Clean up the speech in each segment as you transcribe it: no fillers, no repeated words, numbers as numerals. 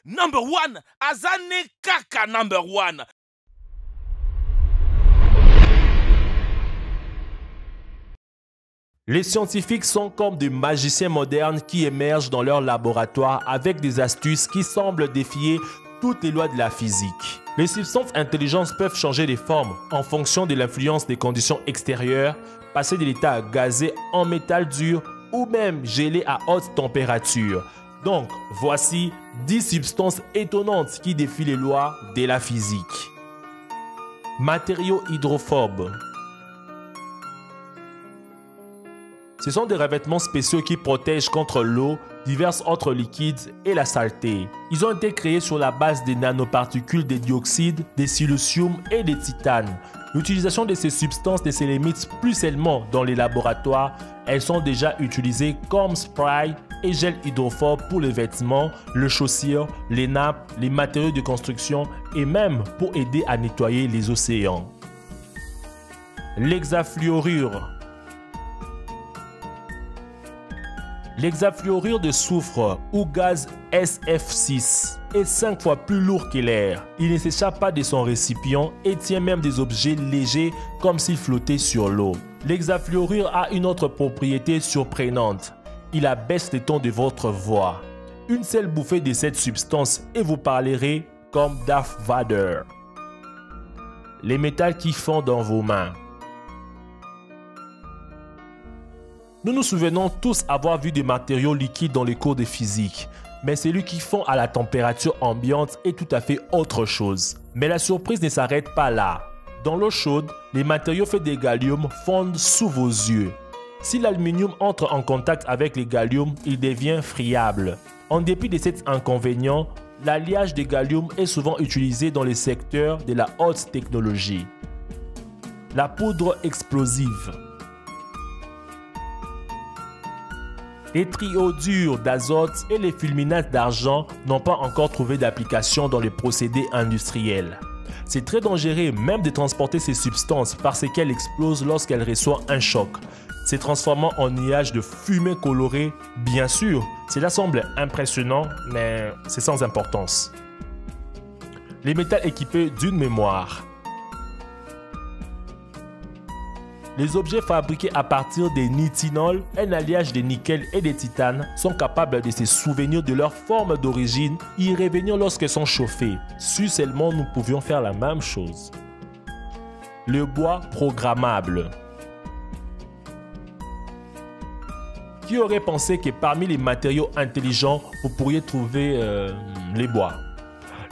Number one, Azane Kaka number one. Les scientifiques sont comme des magiciens modernes qui émergent dans leur laboratoire avec des astuces qui semblent défier toutes les lois de la physique. Les substances intelligentes peuvent changer de forme en fonction de l'influence des conditions extérieures, passer de l'état gazé en métal dur ou même gelé à haute température. Donc, voici 10 substances étonnantes qui défient les lois de la physique. Matériaux hydrophobes. Ce sont des revêtements spéciaux qui protègent contre l'eau, divers autres liquides et la saleté. Ils ont été créés sur la base des nanoparticules de dioxyde, de silicium et de titane. L'utilisation de ces substances ne se limite plus seulement dans les laboratoires, elles sont déjà utilisées comme spray et gel hydrophobe pour les vêtements, les chaussures, les nappes, les matériaux de construction et même pour aider à nettoyer les océans. L'hexafluorure. L'hexafluorure de soufre ou gaz SF6 est 5 fois plus lourd que l'air. Il ne s'échappe pas de son récipient et tient même des objets légers comme s'il flottait sur l'eau. L'hexafluorure a une autre propriété surprenante. Il abaisse le ton de votre voix. Une seule bouffée de cette substance et vous parlerez comme Darth Vader. Les métals qui fondent dans vos mains. Nous nous souvenons tous avoir vu des matériaux liquides dans les cours de physique, mais celui qui fond à la température ambiante est tout à fait autre chose. Mais la surprise ne s'arrête pas là. Dans l'eau chaude, les matériaux faits de gallium fondent sous vos yeux. Si l'aluminium entre en contact avec le gallium, il devient friable. En dépit de cet inconvénient, l'alliage de gallium est souvent utilisé dans les secteurs de la haute technologie. La poudre explosive. Les triodures d'azote et les fulminates d'argent n'ont pas encore trouvé d'application dans les procédés industriels. C'est très dangereux même de transporter ces substances parce qu'elles explosent lorsqu'elles reçoivent un choc, se transformant en nuages de fumée colorée. Bien sûr, cela semble impressionnant, mais c'est sans importance. Les métals équipés d'une mémoire. Les objets fabriqués à partir des nitinol, un alliage de nickel et de titane, sont capables de se souvenir de leur forme d'origine et y revenir lorsqu'ils sont chauffés. Si seulement nous pouvions faire la même chose. Le bois programmable. Qui aurait pensé que parmi les matériaux intelligents, vous pourriez trouver les bois?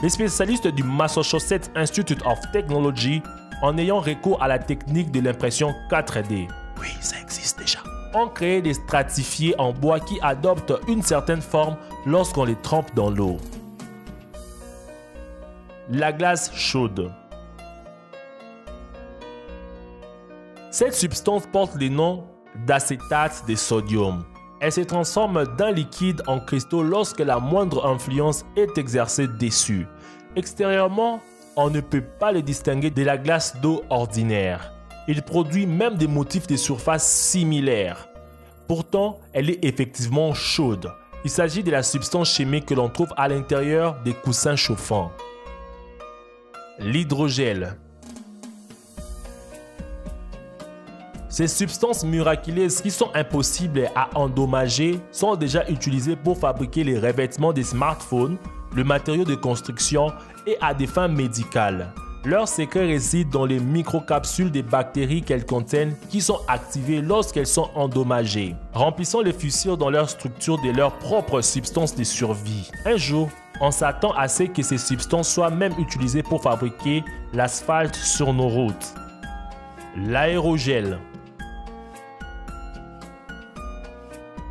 Les spécialistes du Massachusetts Institute of Technology, en ayant recours à la technique de l'impression 4D, oui, ça existe déjà, ont créé des stratifiés en bois qui adoptent une certaine forme lorsqu'on les trempe dans l'eau. La glace chaude. Cette substance porte le nom d'acétate de sodium. Elle se transforme d'un liquide en cristaux lorsque la moindre influence est exercée dessus. Extérieurement, on ne peut pas le distinguer de la glace d'eau ordinaire. Il produit même des motifs de surface similaires. Pourtant, elle est effectivement chaude. Il s'agit de la substance chimique que l'on trouve à l'intérieur des coussins chauffants. L'hydrogel. Ces substances miraculeuses qui sont impossibles à endommager sont déjà utilisées pour fabriquer les revêtements des smartphones, le matériau de construction et à des fins médicales. Leur secret réside dans les microcapsules des bactéries qu'elles contiennent qui sont activées lorsqu'elles sont endommagées, remplissant les fissures dans leur structure de leurs propres substances de survie. Un jour, on s'attend à ce que ces substances soient même utilisées pour fabriquer l'asphalte sur nos routes. L'aérogel.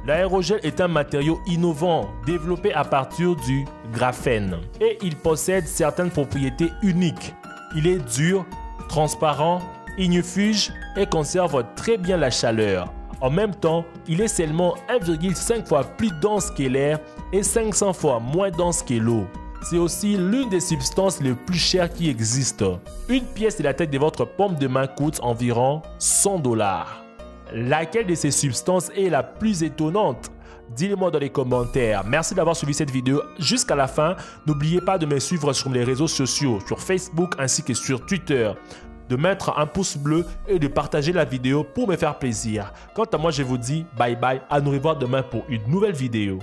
L'aérogel est un matériau innovant développé à partir du graphène et il possède certaines propriétés uniques. Il est dur, transparent, ignifuge et conserve très bien la chaleur. En même temps, il est seulement 1,5 fois plus dense que l'air et 500 fois moins dense que l'eau. C'est aussi l'une des substances les plus chères qui existent. Une pièce de la taille de votre paume de main coûte environ $100. Laquelle de ces substances est la plus étonnante? Dis-le-moi dans les commentaires. Merci d'avoir suivi cette vidéo jusqu'à la fin. N'oubliez pas de me suivre sur les réseaux sociaux, sur Facebook ainsi que sur Twitter, de mettre un pouce bleu et de partager la vidéo pour me faire plaisir. Quant à moi, je vous dis bye bye, à nous revoir demain pour une nouvelle vidéo.